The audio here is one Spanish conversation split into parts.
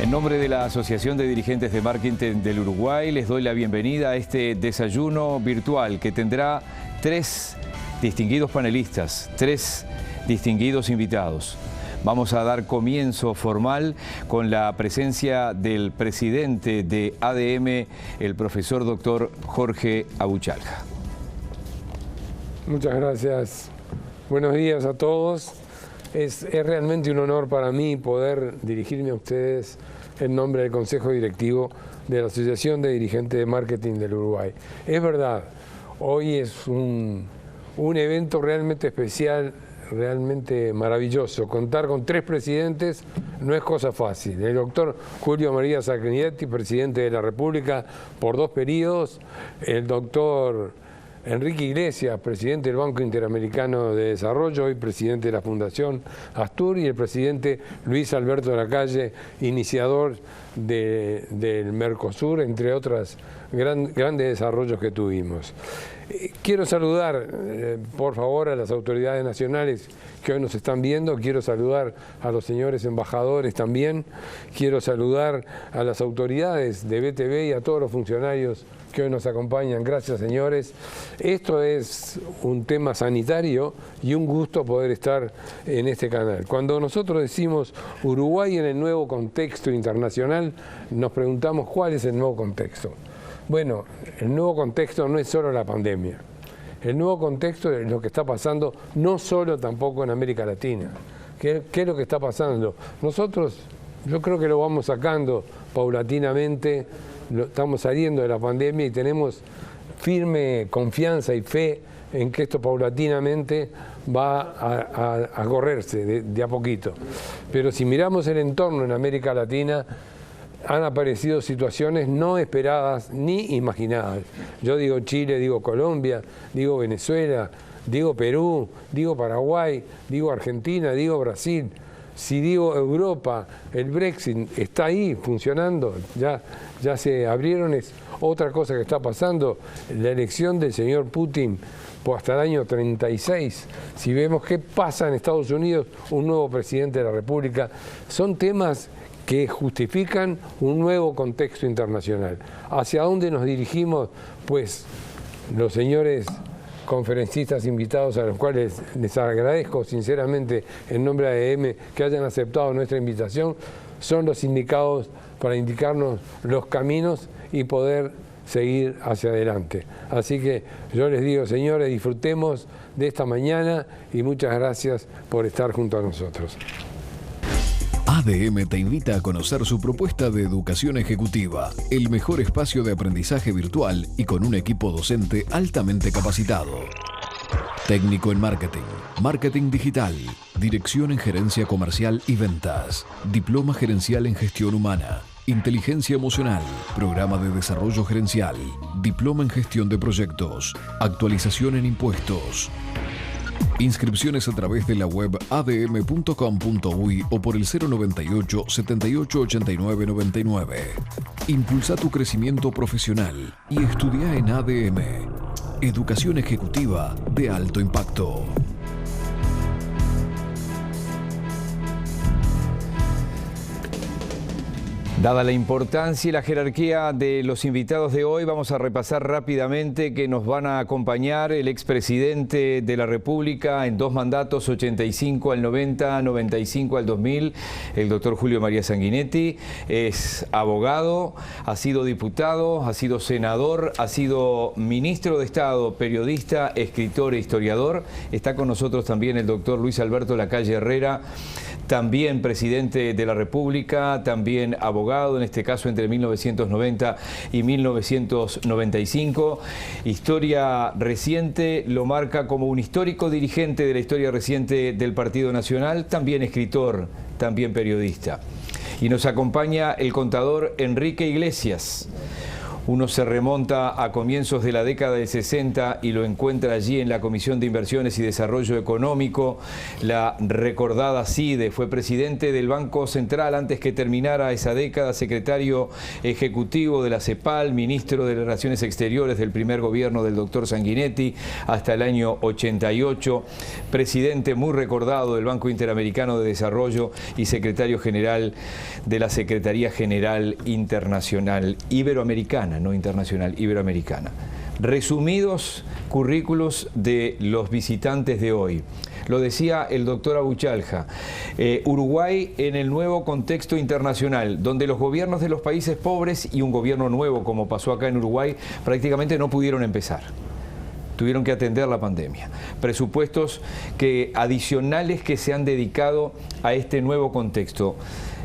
En nombre de la Asociación de Dirigentes de Marketing del Uruguay, les doy la bienvenida a este desayuno virtual que tendrá 3 distinguidos panelistas, 3 distinguidos invitados. Vamos a dar comienzo formal con la presencia del presidente de ADM, el profesor doctor Jorge Abuchalha. Muchas gracias. Buenos días a todos. Es realmente un honor para mí poder dirigirme a ustedes en nombre del Consejo Directivo de la Asociación de Dirigentes de Marketing del Uruguay. Es verdad, hoy es un evento realmente especial, realmente maravilloso. Contar con 3 presidentes no es cosa fácil. El doctor Julio María Sanguinetti, presidente de la República por 2 periodos, el doctor Enrique Iglesias, presidente del Banco Interamericano de Desarrollo, hoy presidente de la Fundación Astur, y el presidente Luis Alberto Lacalle, iniciador del Mercosur, entre otros grandes desarrollos que tuvimos. Quiero saludar, por favor, a las autoridades nacionales que hoy nos están viendo. Quiero saludar a los señores embajadores también. Quiero saludar a las autoridades de BTV y a todos los funcionarios que hoy nos acompañan. Gracias, señores. Esto es un tema sanitario y un gusto poder estar en este canal. Cuando nosotros decimos Uruguay en el nuevo contexto internacional, nos preguntamos cuál es el nuevo contexto. Bueno, el nuevo contexto no es solo la pandemia. El nuevo contexto es lo que está pasando, no solo tampoco en América Latina. ¿Qué es lo que está pasando? Nosotros, yo creo que lo vamos sacando paulatinamente, estamos saliendo de la pandemia y tenemos firme confianza y fe en que esto paulatinamente va a correrse de a poquito. Pero si miramos el entorno en América Latina, han aparecido situaciones no esperadas ni imaginadas. Yo digo Chile, digo Colombia, digo Venezuela, digo Perú, digo Paraguay, digo Argentina, digo Brasil. Si digo Europa, el Brexit está ahí funcionando, ya se abrieron, es otra cosa que está pasando, la elección del señor Putin hasta el año 36. Si vemos qué pasa en Estados Unidos, un nuevo presidente de la República, son temas que justifican un nuevo contexto internacional. ¿Hacia dónde nos dirigimos? Pues los señores conferencistas invitados, a los cuales les agradezco sinceramente en nombre de ADM que hayan aceptado nuestra invitación, son los indicados para indicarnos los caminos y poder seguir hacia adelante. Así que yo les digo, señores, disfrutemos de esta mañana y muchas gracias por estar junto a nosotros. ADM te invita a conocer su propuesta de educación ejecutiva, el mejor espacio de aprendizaje virtual y con un equipo docente altamente capacitado. Técnico en marketing, marketing digital, dirección en gerencia comercial y ventas, diploma gerencial en gestión humana, inteligencia emocional, programa de desarrollo gerencial, diploma en gestión de proyectos, actualización en impuestos. Inscripciones a través de la web adm.com.uy o por el 098 78 89 99. Impulsa tu crecimiento profesional y estudia en ADM. Educación ejecutiva de alto impacto. Dada la importancia y la jerarquía de los invitados de hoy, vamos a repasar rápidamente que nos van a acompañar el expresidente de la República en 2 mandatos, 85 al 90, 95 al 2000, el doctor Julio María Sanguinetti. Es abogado, ha sido diputado, ha sido senador, ha sido ministro de Estado, periodista, escritor e historiador. Está con nosotros también el doctor Luis Alberto Lacalle Herrera, también presidente de la República, también abogado, en este caso entre 1990 y 1995. Historia reciente lo marca como un histórico dirigente de la historia reciente del Partido Nacional, también escritor, también periodista. Y nos acompaña el contador Enrique Iglesias, Uno se remonta a comienzos de la década del 60 y lo encuentra allí en la Comisión de Inversiones y Desarrollo Económico. La recordada CIDE, fue presidente del Banco Central antes que terminara esa década, secretario ejecutivo de la CEPAL, ministro de Relaciones Exteriores del primer gobierno del doctor Sanguinetti hasta el año 88, presidente muy recordado del Banco Interamericano de Desarrollo y secretario general de la Secretaría General Internacional Iberoamericana, no internacional, iberoamericana. Resumidos currículos de los visitantes de hoy. Lo decía el doctor Abuchalja, Uruguay en el nuevo contexto internacional, donde los gobiernos de los países pobres y un gobierno nuevo, como pasó acá en Uruguay, prácticamente no pudieron empezar. Tuvieron que atender la pandemia. Presupuestos adicionales que se han dedicado a este nuevo contexto.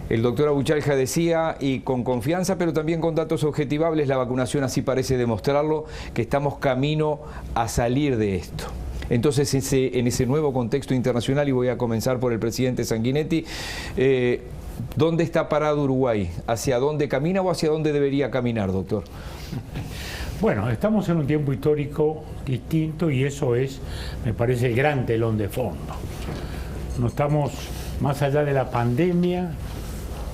El doctor Abuchalja decía, y con confianza, pero también con datos objetivables, la vacunación así parece demostrarlo, que estamos camino a salir de esto. Entonces, en ese nuevo contexto internacional, y voy a comenzar por el presidente Sanguinetti, ¿dónde está parado Uruguay? ¿Hacia dónde camina o hacia dónde debería caminar, doctor? Bueno, estamos en un tiempo histórico distinto y eso es, me parece, el gran telón de fondo. No estamos más allá de la pandemia,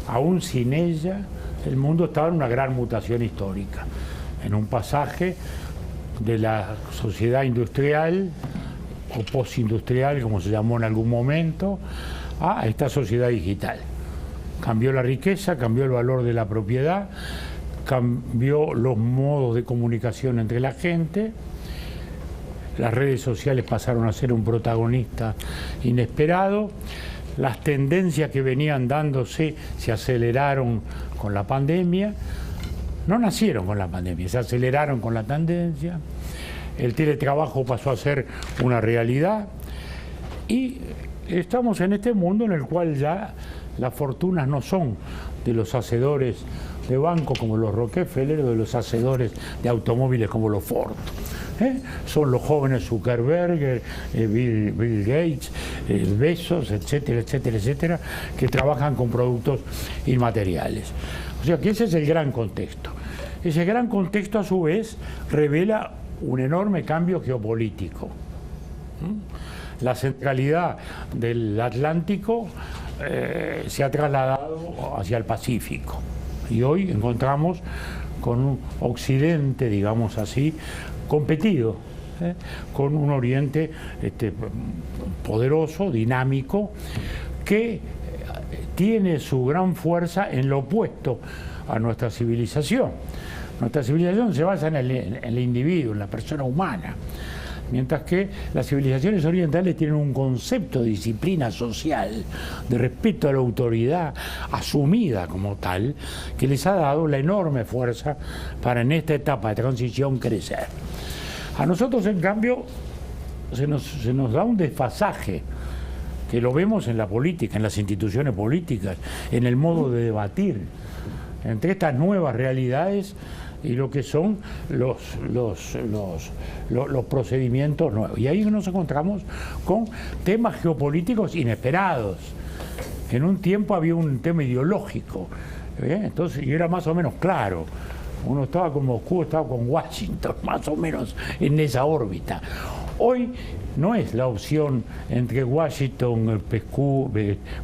aún sin ella, el mundo estaba en una gran mutación histórica, en un pasaje de la sociedad industrial o postindustrial, como se llamó en algún momento, a esta sociedad digital. Cambió la riqueza, cambió el valor de la propiedad, cambió los modos de comunicación entre la gente, las redes sociales pasaron a ser un protagonista inesperado, las tendencias que venían dándose se aceleraron con la pandemia, no nacieron con la pandemia, se aceleraron con la tendencia, el teletrabajo pasó a ser una realidad y estamos en este mundo en el cual ya las fortunas no son de los hacedores de bancos como los Rockefeller o de los hacedores de automóviles como los Ford. Son los jóvenes Zuckerberg, Bill Gates, Bezos, etcétera, etcétera, etcétera, que trabajan con productos inmateriales. O sea que ese es el gran contexto. Ese gran contexto a su vez revela un enorme cambio geopolítico. La centralidad del Atlántico se ha trasladado hacia el Pacífico y hoy encontramos con un Occidente, digamos así, competido, con un Oriente poderoso, dinámico, que tiene su gran fuerza en lo opuesto a nuestra civilización. Nuestra civilización se basa en el individuo, en la persona humana, mientras que las civilizaciones orientales tienen un concepto de disciplina social, de respeto a la autoridad asumida como tal, que les ha dado la enorme fuerza para en esta etapa de transición crecer. A nosotros, en cambio, se nos da un desfasaje, que lo vemos en la política, en las instituciones políticas, en el modo de debatir, entre estas nuevas realidades y lo que son los procedimientos nuevos. Y ahí nos encontramos con temas geopolíticos inesperados. En un tiempo había un tema ideológico, entonces, y era más o menos claro. Uno estaba con Moscú, estaba con Washington, más o menos en esa órbita. Hoy no es la opción entre Washington,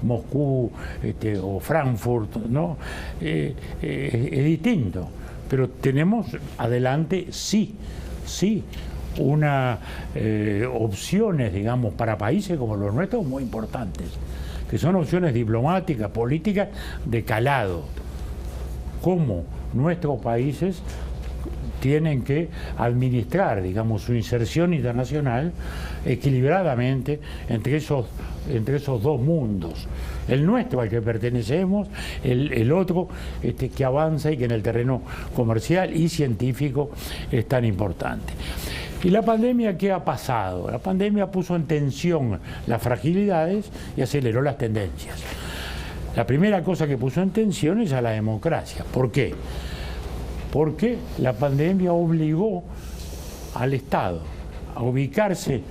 Moscú o Frankfurt, ¿no? Es distinto. Pero tenemos adelante sí opciones, digamos, para países como los nuestros muy importantes, que son opciones diplomáticas, políticas de calado. Cómo nuestros países tienen que administrar, digamos, su inserción internacional equilibradamente entre esos dos mundos. El nuestro al que pertenecemos, el otro que avanza y que en el terreno comercial y científico es tan importante. ¿Y la pandemia qué ha pasado? La pandemia puso en tensión las fragilidades y aceleró las tendencias. La primera cosa que puso en tensión es a la democracia. ¿Por qué? Porque la pandemia obligó al Estado a ubicarse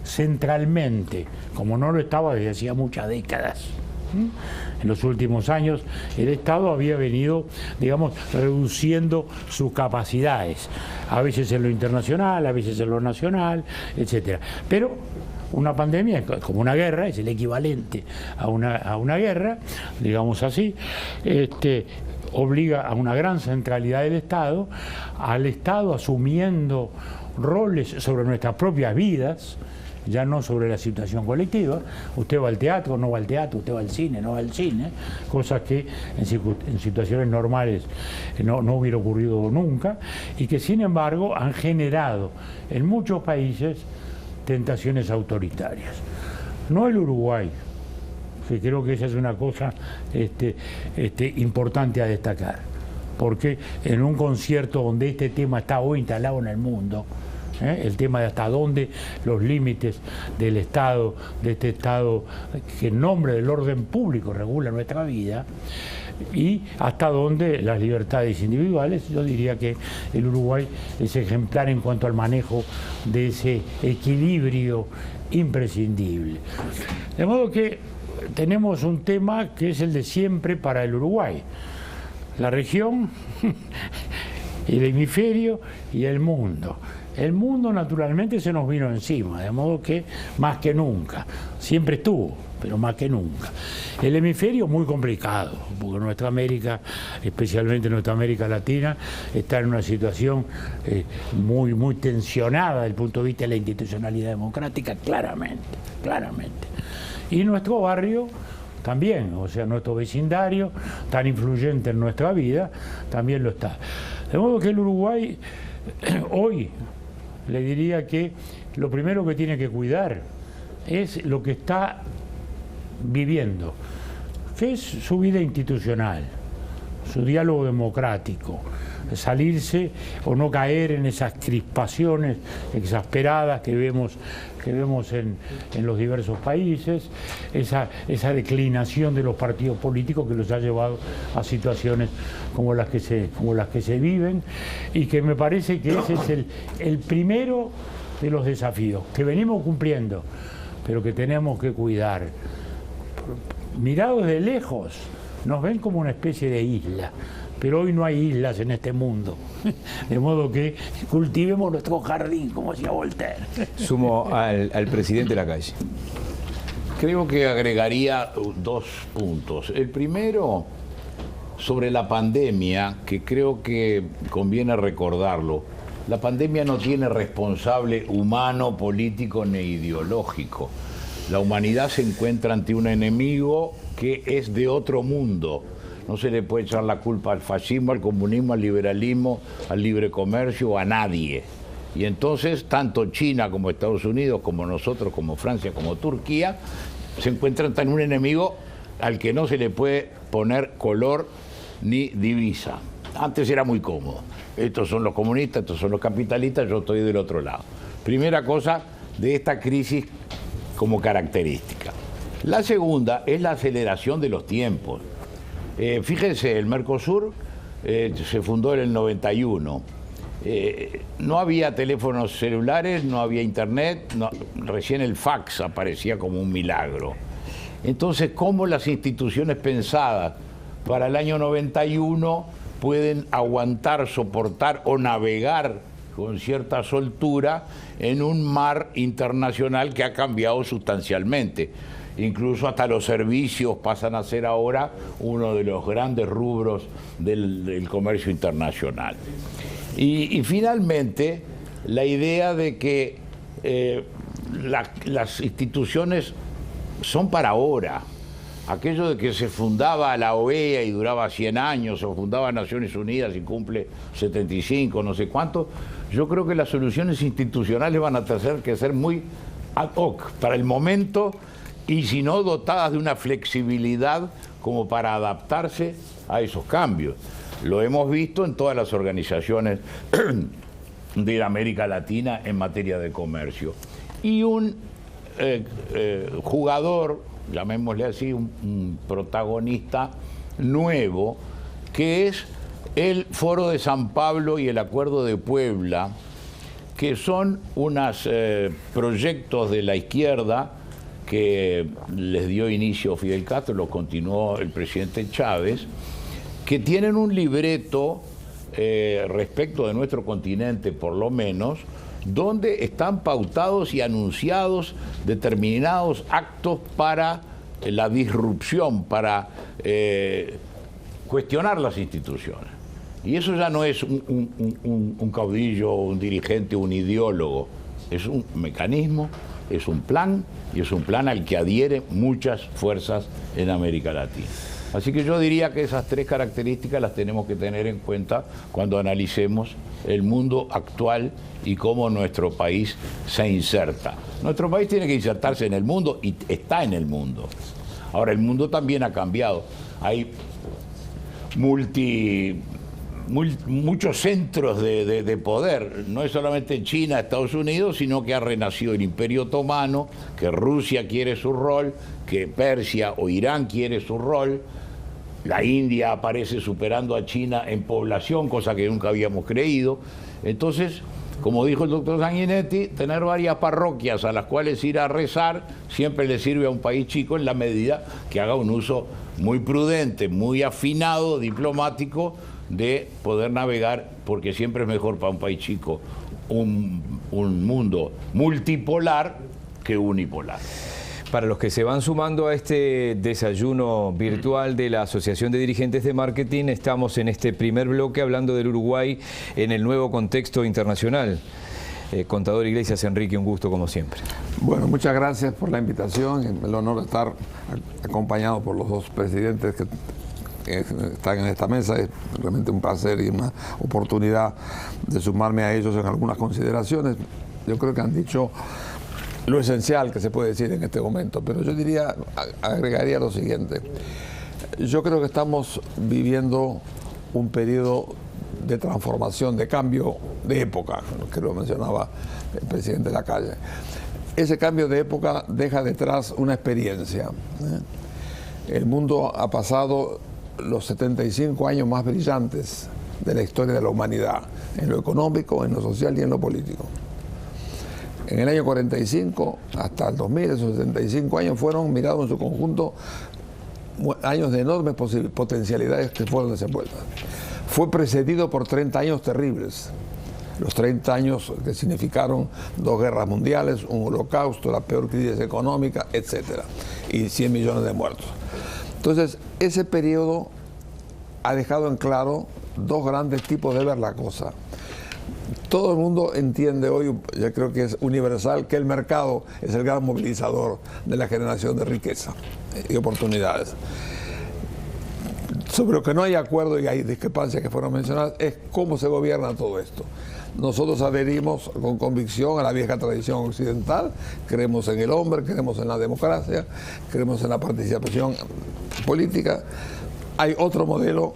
centralmente, como no lo estaba desde hacía muchas décadas, En los últimos años el Estado había venido, digamos, reduciendo sus capacidades, a veces en lo internacional, a veces en lo nacional, etcétera. Pero una pandemia es como una guerra, es el equivalente a una guerra, digamos así, obliga a una gran centralidad del Estado, al Estado asumiendo roles sobre nuestras propias vidas, ya no sobre la situación colectiva. Usted va al teatro, no va al teatro, usted va al cine, no va al cine, cosas que en situaciones normales no hubiera ocurrido nunca, y que sin embargo han generado en muchos países tentaciones autoritarias. No el Uruguay, que creo que esa es una cosa importante a destacar, porque en un concierto donde este tema está hoy instalado en el mundo, el tema de hasta dónde los límites del Estado, de este Estado que en nombre del orden público regula nuestra vida, y hasta dónde las libertades individuales. Yo diría que el Uruguay es ejemplar en cuanto al manejo de ese equilibrio imprescindible. De modo que tenemos un tema que es el de siempre para el Uruguay: la región, el hemisferio y el mundo. El mundo naturalmente se nos vino encima, de modo que más que nunca, siempre estuvo, pero más que nunca. El hemisferio muy complicado, porque nuestra América, especialmente nuestra América Latina, está en una situación muy tensionada desde el punto de vista de la institucionalidad democrática, claramente. Y nuestro barrio también, o sea, nuestro vecindario, tan influyente en nuestra vida, también lo está. De modo que el Uruguay hoy, le diría que lo primero que tiene que cuidar es lo que está viviendo, que es su vida institucional, su diálogo democrático, salirse o no caer en esas crispaciones exasperadas que vemos en los diversos países, esa declinación de los partidos políticos que los ha llevado a situaciones como las que se viven, y que me parece que ese es el primero de los desafíos que venimos cumpliendo, pero que tenemos que cuidar. Mirados de lejos nos ven como una especie de isla, pero hoy no hay islas en este mundo, de modo que cultivemos nuestro jardín, como decía Voltaire. Sumo al presidente Lacalle. Creo que agregaría 2 puntos. El primero, sobre la pandemia, que creo que conviene recordarlo. La pandemia no tiene responsable humano, político ni ideológico. La humanidad se encuentra ante un enemigo que es de otro mundo. No se le puede echar la culpa al fascismo, al comunismo, al liberalismo, al libre comercio, a nadie. Y entonces, tanto China como Estados Unidos, como nosotros, como Francia, como Turquía, se encuentran ante un enemigo al que no se le puede poner color ni divisa. Antes era muy cómodo. Estos son los comunistas, estos son los capitalistas, yo estoy del otro lado. Primera cosa de esta crisis como característica. La segunda es la aceleración de los tiempos. Fíjense, el Mercosur se fundó en el 91. No había teléfonos celulares, no había internet, recién el fax aparecía como un milagro. Entonces, ¿cómo las instituciones pensadas para el año 91 pueden aguantar, soportar o navegar con cierta soltura en un mar internacional que ha cambiado sustancialmente? Incluso hasta los servicios pasan a ser ahora uno de los grandes rubros del comercio internacional. Y finalmente, la idea de que las instituciones son para ahora. Aquello de que se fundaba la OEA y duraba 100 años, o fundaba Naciones Unidas y cumple 75, no sé cuánto, yo creo que las soluciones institucionales van a tener que ser muy ad hoc para el momento, y si no, dotadas de una flexibilidad como para adaptarse a esos cambios. Lo hemos visto en todas las organizaciones de América Latina en materia de comercio. Y un jugador, llamémosle así, un protagonista nuevo, que es el Foro de San Pablo y el Acuerdo de Puebla, que son unos proyectos de la izquierda que les dio inicio Fidel Castro, lo continuó el presidente Chávez, que tienen un libreto respecto de nuestro continente, por lo menos, donde están pautados y anunciados determinados actos para la disrupción, para cuestionar las instituciones. Y eso ya no es un caudillo, un dirigente, un ideólogo, es un mecanismo, es un plan, y es un plan al que adhieren muchas fuerzas en América Latina. Así que yo diría que esas tres características las tenemos que tener en cuenta cuando analicemos el mundo actual y cómo nuestro país se inserta. Nuestro país tiene que insertarse en el mundo y está en el mundo. Ahora, el mundo también ha cambiado. Hay muchos centros de poder, no es solamente China, Estados Unidos, sino que ha renacido el Imperio Otomano, que Rusia quiere su rol, que Persia o Irán quiere su rol, la India aparece superando a China en población, cosa que nunca habíamos creído. Entonces, como dijo el doctor Sanguinetti, tener varias parroquias a las cuales ir a rezar siempre le sirve a un país chico en la medida que haga un uso muy prudente, muy afinado, diplomático, de poder navegar, porque siempre es mejor para un país chico un mundo multipolar que unipolar. Para los que se van sumando a este desayuno virtual de la Asociación de Dirigentes de Marketing, estamos en este primer bloque hablando del Uruguay en el nuevo contexto internacional. Contador Iglesias, Enrique, un gusto como siempre. Bueno, muchas gracias por la invitación, el honor de estar acompañado por los dos presidentes que están en esta mesa. Es realmente un placer y una oportunidad de sumarme a ellos en algunas consideraciones. Yo creo que han dicho lo esencial que se puede decir en este momento, pero yo diría, agregaría lo siguiente. Yo creo que estamos viviendo un periodo de transformación, de cambio de época, que lo mencionaba el presidente Lacalle. Ese cambio de época deja detrás una experiencia. El mundo ha pasado los 75 años más brillantes de la historia de la humanidad, en lo económico, en lo social y en lo político. En el año 45 hasta el 2000, esos 75 años fueron mirados en su conjunto años de enormes potencialidades que fueron desenvueltas. Fue precedido por 30 años terribles. Los 30 años que significaron 2 guerras mundiales, un holocausto, la peor crisis económica, etc. Y 100 millones de muertos. Entonces, ese periodo ha dejado en claro 2 grandes tipos de ver la cosa. Todo el mundo entiende hoy, yo creo que es universal, que el mercado es el gran movilizador de la generación de riqueza y oportunidades. Sobre lo que no hay acuerdo y hay discrepancias que fueron mencionadas es cómo se gobierna todo esto. Nosotros adherimos con convicción a la vieja tradición occidental, creemos en el hombre, creemos en la democracia, creemos en la participación política. Hay otro modelo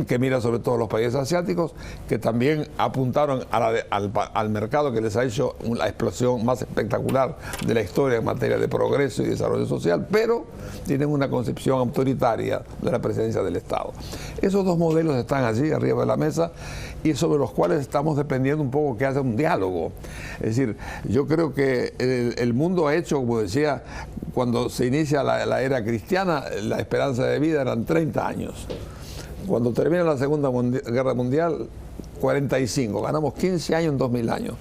que mira sobre todo los países asiáticos, que también apuntaron al mercado que les ha hecho la explosión más espectacular de la historia en materia de progreso y desarrollo social, pero tienen una concepción autoritaria de la presencia del Estado. Esos 2 modelos están allí arriba de la mesa y sobre los cuales estamos dependiendo un poco que haya un diálogo. Es decir, yo creo que el mundo ha hecho, como decía, cuando se inicia la era cristiana, la esperanza de vida eran 30 años. Cuando termina la Segunda Guerra Mundial, 45. Ganamos 15 años en 2000 años.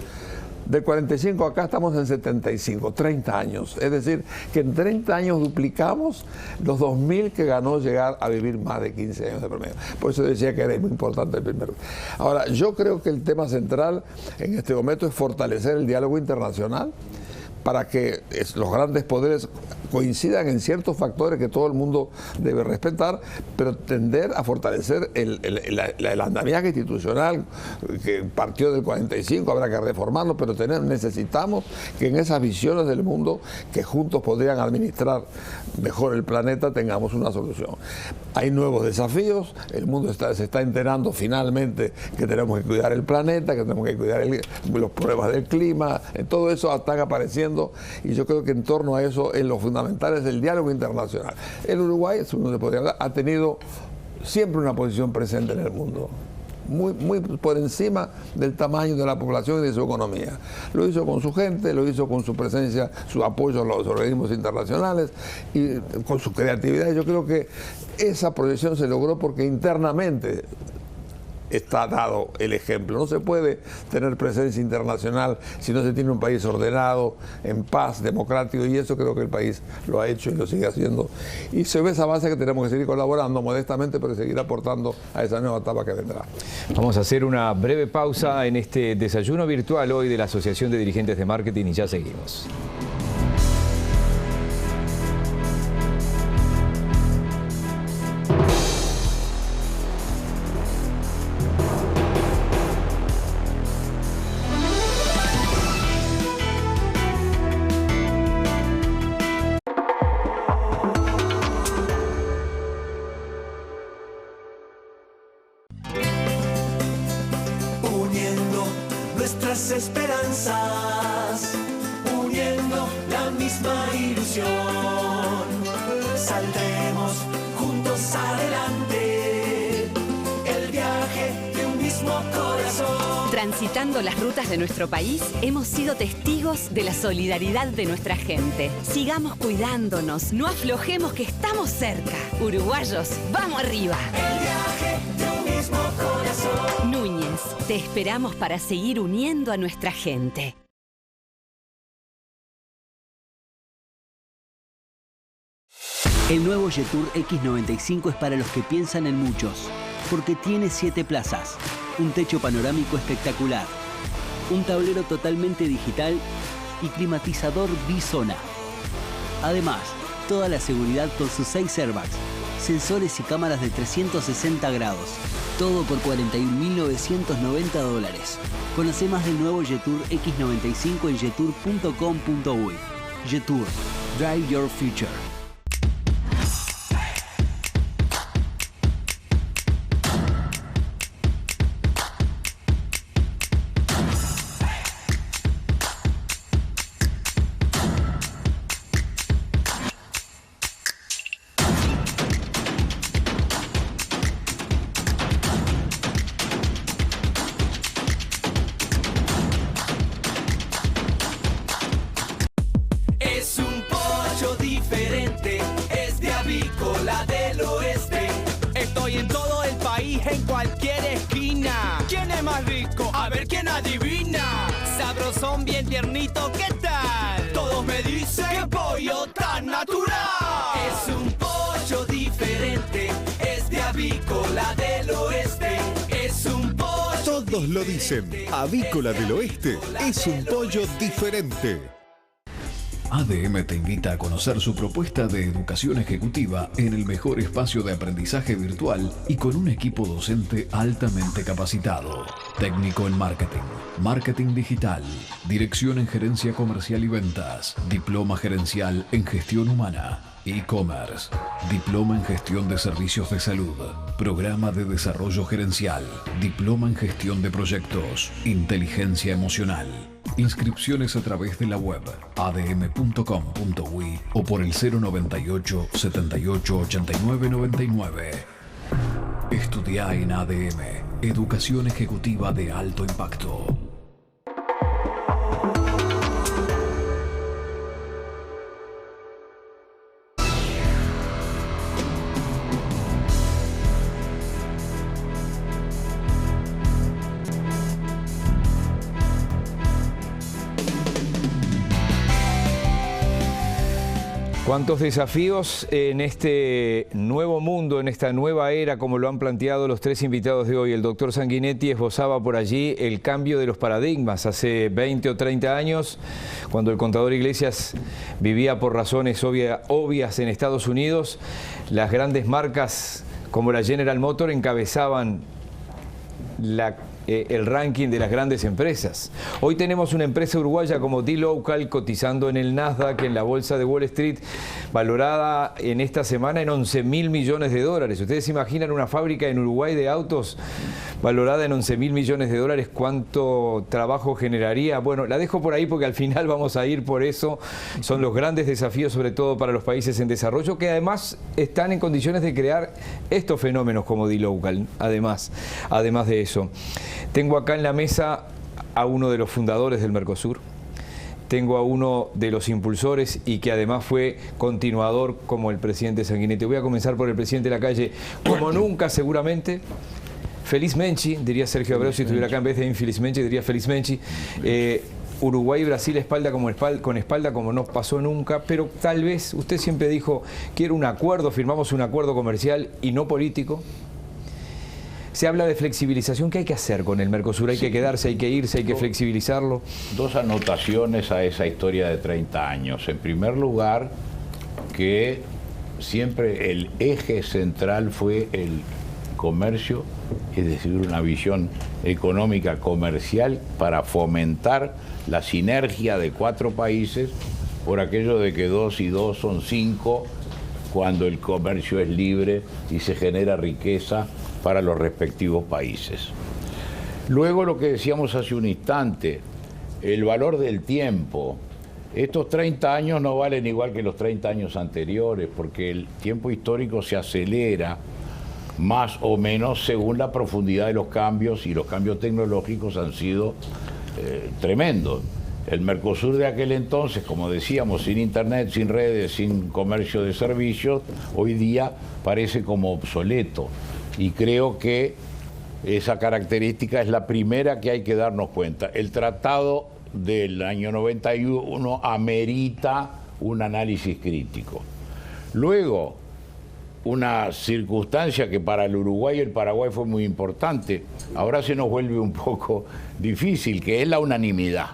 Del 45 acá estamos en 75, 30 años. Es decir, que en 30 años duplicamos los 2000 que ganó llegar a vivir más de 15 años de promedio. Por eso decía que era muy importante el primero. Ahora, yo creo que el tema central en este momento es fortalecer el diálogo internacional para que los grandes poderes coincidan en ciertos factores que todo el mundo debe respetar, pero tender a fortalecer el andamiaje institucional que partió del 45, habrá que reformarlo, pero necesitamos que en esas visiones del mundo que juntos podrían administrar mejor el planeta tengamos una solución. Hay nuevos desafíos, el mundo se está enterando finalmente que tenemos que cuidar el planeta, que tenemos que cuidar los problemas del clima, todo eso están apareciendo y yo creo que en torno a eso es lo fundamental es el diálogo internacional. El Uruguay, ha tenido siempre una posición presente en el mundo. muy por encima del tamaño de la población y de su economía. Lo hizo con su gente, lo hizo con su presencia, su apoyo a los organismos internacionales y con su creatividad. Yo creo que esa proyección se logró porque internamente está dado el ejemplo. No se puede tener presencia internacional si no se tiene un país ordenado, en paz, democrático, y eso creo que el país lo ha hecho y lo sigue haciendo. Y se ve esa base que tenemos que seguir colaborando modestamente, pero seguir aportando a esa nueva etapa que vendrá. Vamos a hacer una breve pausa en este desayuno virtual hoy de la Asociación de Dirigentes de Marketing y ya seguimos. Nuestras esperanzas, uniendo la misma ilusión, saldremos juntos adelante, el viaje de un mismo corazón. Transitando las rutas de nuestro país, hemos sido testigos de la solidaridad de nuestra gente. Sigamos cuidándonos, no aflojemos que estamos cerca. Uruguayos, ¡vamos arriba! El viaje de un mismo corazón. Núñez, te esperamos para seguir uniendo a nuestra gente. El nuevo Jetour X95 es para los que piensan en muchos, porque tiene 7 plazas, un techo panorámico espectacular, un tablero totalmente digital y climatizador bizona. Además, toda la seguridad con sus 6 airbags, sensores y cámaras de 360 grados. Todo por $41.990. Conoce más del nuevo Jetour X95 en jetour.com.uy. Jetour, drive your future. En cualquier esquina. ¿Quién es más rico? A ver quién adivina. Sabrosón, bien tiernito, ¿qué tal? Todos me dicen que pollo tan natural. Es un pollo diferente, es de Avícola del Oeste. Es un pollo. Todos lo dicen. Avícola del Oeste es un pollo diferente. ADM te invita a conocer su propuesta de educación ejecutiva en el mejor espacio de aprendizaje virtual y con un equipo docente altamente capacitado. Técnico en marketing, marketing digital, dirección en gerencia comercial y ventas, diploma gerencial en gestión humana, e-commerce, diploma en gestión de servicios de salud, programa de desarrollo gerencial, diploma en gestión de proyectos, inteligencia emocional. Inscripciones a través de la web adm.com.uy o por el 098 78 89 99. Estudia en ADM, Educación Ejecutiva de Alto Impacto. Cuántos desafíos en este nuevo mundo, en esta nueva era, como lo han planteado los 3 invitados de hoy. El doctor Sanguinetti esbozaba por allí el cambio de los paradigmas. Hace 20 o 30 años, cuando el contador Iglesias vivía por razones obvias en Estados Unidos, las grandes marcas como la General Motors encabezaban el ranking de las grandes empresas. Hoy tenemos una empresa uruguaya como D-Local cotizando en el Nasdaq, en la bolsa de Wall Street. valorada en esta semana en 11.000 millones de dólares. ¿Ustedes se imaginan una fábrica en Uruguay de autos valorada en 11.000 millones de dólares? ¿Cuánto trabajo generaría? Bueno, la dejo por ahí porque al final vamos a ir por eso. Son los grandes desafíos, sobre todo para los países en desarrollo, que además están en condiciones de crear estos fenómenos como dLocal. Además de eso, tengo acá en la mesa a uno de los fundadores del Mercosur. Tengo a uno de los impulsores y que además fue continuador como el presidente Sanguinetti. Voy a comenzar por el presidente Lacalle. Como nunca, seguramente, Feliz Menchi, diría Sergio Abreu si estuviera acá, en vez de Infeliz Menchi, diría Feliz Menchi. Uruguay y Brasil con espalda como no pasó nunca, pero tal vez usted siempre dijo, quiero un acuerdo, firmamos un acuerdo comercial y no político. Se habla de flexibilización. ¿Qué hay que hacer con el Mercosur? ¿Hay que quedarse, hay que irse, hay que flexibilizarlo? Dos anotaciones a esa historia de 30 años. En primer lugar, que siempre el eje central fue el comercio, es decir, una visión económica comercial para fomentar la sinergia de 4 países, por aquello de que 2 y 2 son 5, cuando el comercio es libre y se genera riqueza para los respectivos países. Luego, lo que decíamos hace un instante, el valor del tiempo. Estos 30 años no valen igual que los 30 años anteriores, porque el tiempo histórico se acelera más o menos según la profundidad de los cambios, y los cambios tecnológicos han sido tremendos. El Mercosur de aquel entonces, como decíamos, sin internet, sin redes, sin comercio de servicios, hoy día parece como obsoleto. Y creo que esa característica es la primera que hay que darnos cuenta. El tratado del año 91 amerita un análisis crítico. Luego, una circunstancia que para el Uruguay y el Paraguay fue muy importante, ahora se nos vuelve un poco difícil, que es la unanimidad.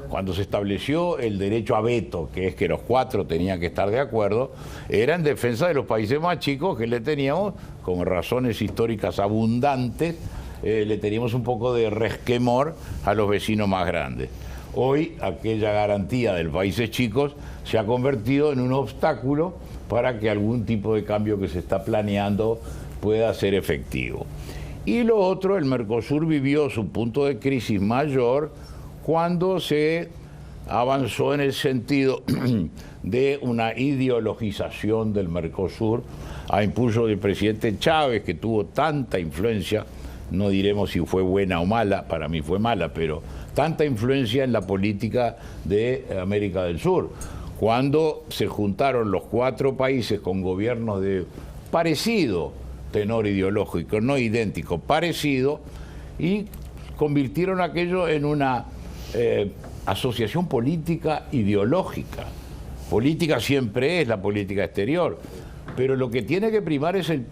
Cuando se estableció el derecho a veto, que es que los 4 tenían que estar de acuerdo, era en defensa de los países más chicos, que le teníamos, con razones históricas abundantes, le teníamos un poco de resquemor a los vecinos más grandes. Hoy aquella garantía de los países chicos se ha convertido en un obstáculo para que algún tipo de cambio que se está planeando pueda ser efectivo. Y lo otro, el Mercosur vivió su punto de crisis mayor cuando se avanzó en el sentido de una ideologización del Mercosur a impulso del presidente Chávez, que tuvo tanta influencia, no diremos si fue buena o mala, para mí fue mala, pero tanta influencia en la política de América del Sur. Cuando se juntaron los 4 países con gobiernos de parecido tenor ideológico, no idéntico, parecido, y convirtieron aquello en una asociación política ideológica. Política siempre es la política exterior, pero lo que tiene que primar es el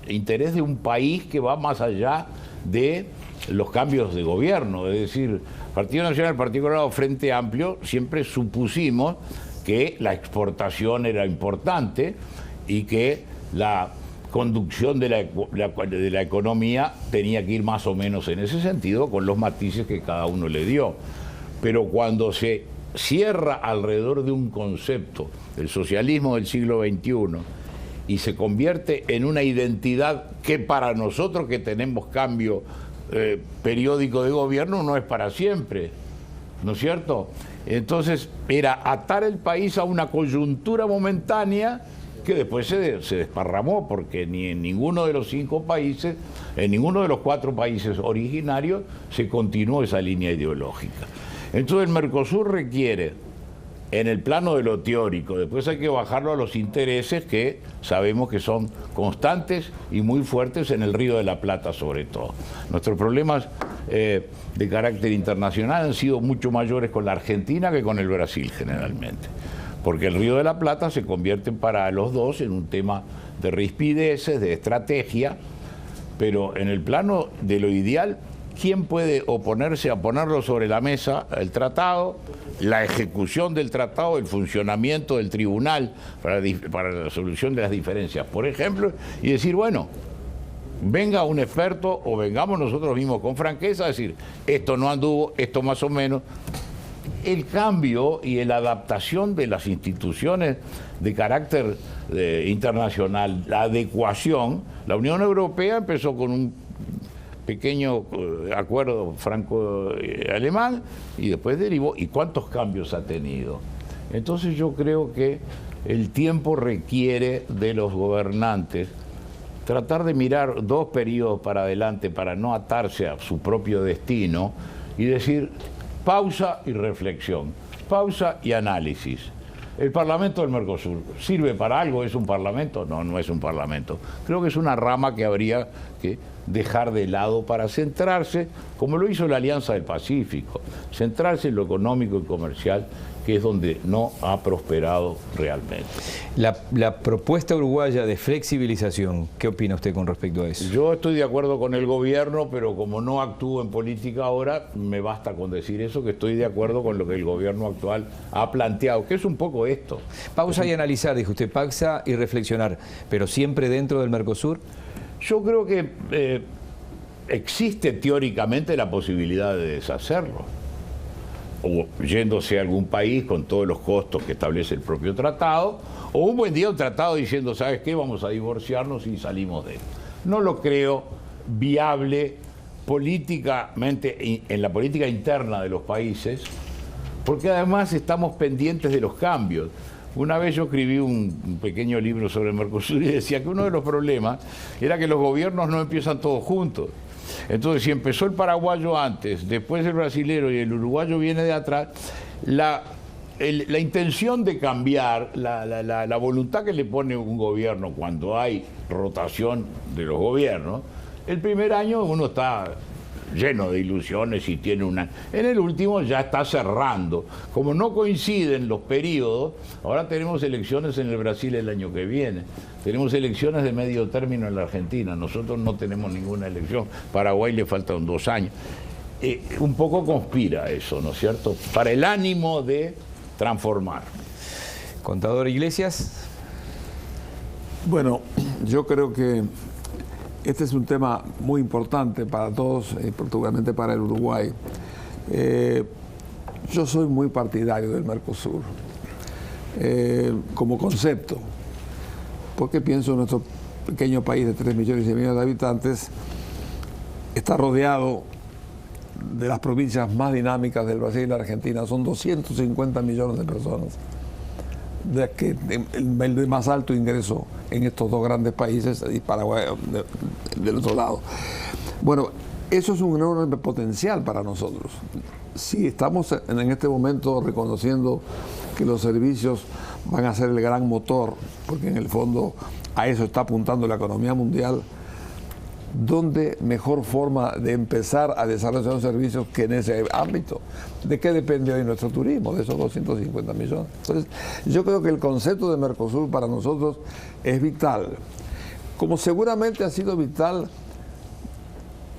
interés de un país que va más allá de los cambios de gobierno. Es decir, Partido Nacional, Partido Colorado, Frente Amplio, siempre supusimos que la exportación era importante y que la conducción de la economía tenía que ir más o menos en ese sentido, con los matices que cada uno le dio. Pero cuando se cierra alrededor de un concepto, el socialismo del siglo XXI, y se convierte en una identidad que para nosotros que tenemos cambio periódico de gobierno no es para siempre, ¿no es cierto? Entonces era atar el país a una coyuntura momentánea que después se desparramó, porque ni en ninguno de los 5 países, en ninguno de los 4 países originarios se continuó esa línea ideológica. Entonces el Mercosur requiere, en el plano de lo teórico, después hay que bajarlo a los intereses que sabemos que son constantes y muy fuertes en el Río de la Plata sobre todo. Nuestros problemas de carácter internacional han sido mucho mayores con la Argentina que con el Brasil generalmente, porque el Río de la Plata se convierte para los dos en un tema de rispideces, de estrategia, pero en el plano de lo ideal, ¿quién puede oponerse a ponerlo sobre la mesa? El tratado, la ejecución del tratado, el funcionamiento del tribunal para la solución de las diferencias, por ejemplo, y decir, bueno, venga un experto o vengamos nosotros mismos con franqueza a decir, esto no anduvo, esto más o menos, el cambio y la adaptación de las instituciones de carácter internacional, la adecuación. La Unión Europea empezó con un pequeño acuerdo franco-alemán y después derivó. ¿Y cuántos cambios ha tenido? Entonces yo creo que el tiempo requiere de los gobernantes tratar de mirar 2 periodos para adelante para no atarse a su propio destino y decir pausa y reflexión, pausa y análisis. ¿El Parlamento del Mercosur sirve para algo? ¿Es un Parlamento? No, no es un Parlamento. Creo que es una rama que habría que dejar de lado para centrarse, como lo hizo la Alianza del Pacífico, centrarse en lo económico y comercial, que es donde no ha prosperado realmente. La propuesta uruguaya de flexibilización, ¿qué opina usted con respecto a eso? Yo estoy de acuerdo con el gobierno, pero como no actúo en política ahora, me basta con decir eso, que estoy de acuerdo con lo que el gobierno actual ha planteado, que es un poco esto. Pausa y analizar, dijo usted, pausa y reflexionar, pero siempre dentro del Mercosur. Yo creo que existe teóricamente la posibilidad de deshacerlo, o yéndose a algún país con todos los costos que establece el propio tratado, o un buen día un tratado diciendo, ¿sabes qué? Vamos a divorciarnos y salimos de él. No lo creo viable políticamente, en la política interna de los países, porque además estamos pendientes de los cambios. Una vez yo escribí un pequeño libro sobre el Mercosur y decía que uno de los problemas era que los gobiernos no empiezan todos juntos. Entonces, si empezó el paraguayo antes, después el brasilero y el uruguayo viene de atrás, la intención de cambiar, la voluntad que le pone un gobierno cuando hay rotación de los gobiernos, el primer año uno está lleno de ilusiones y tiene una... En el último ya está cerrando. Como no coinciden los periodos, ahora tenemos elecciones en el Brasil el año que viene. Tenemos elecciones de medio término en la Argentina. Nosotros no tenemos ninguna elección. Paraguay le faltan 2 años. Un poco conspira eso, ¿no es cierto? Para el ánimo de transformar. Contador Iglesias. Bueno, yo creo que este es un tema muy importante para todos, particularmente para el Uruguay. Yo soy muy partidario del Mercosur como concepto, porque pienso en nuestro pequeño país de 3 millones y medio de habitantes, está rodeado de las provincias más dinámicas del Brasil y la Argentina. Son 250 millones de personas, el de más alto ingreso en estos 2 grandes países, y Paraguay del otro lado. Bueno, eso es un enorme potencial para nosotros. Si estamos en este momento reconociendo que los servicios van a ser el gran motor, porque en el fondo a eso está apuntando la economía mundial, ¿dónde mejor forma de empezar a desarrollar los servicios que en ese ámbito? ¿De qué depende hoy nuestro turismo? De esos 250 millones. Entonces, yo creo que el concepto de Mercosur para nosotros es vital, como seguramente ha sido vital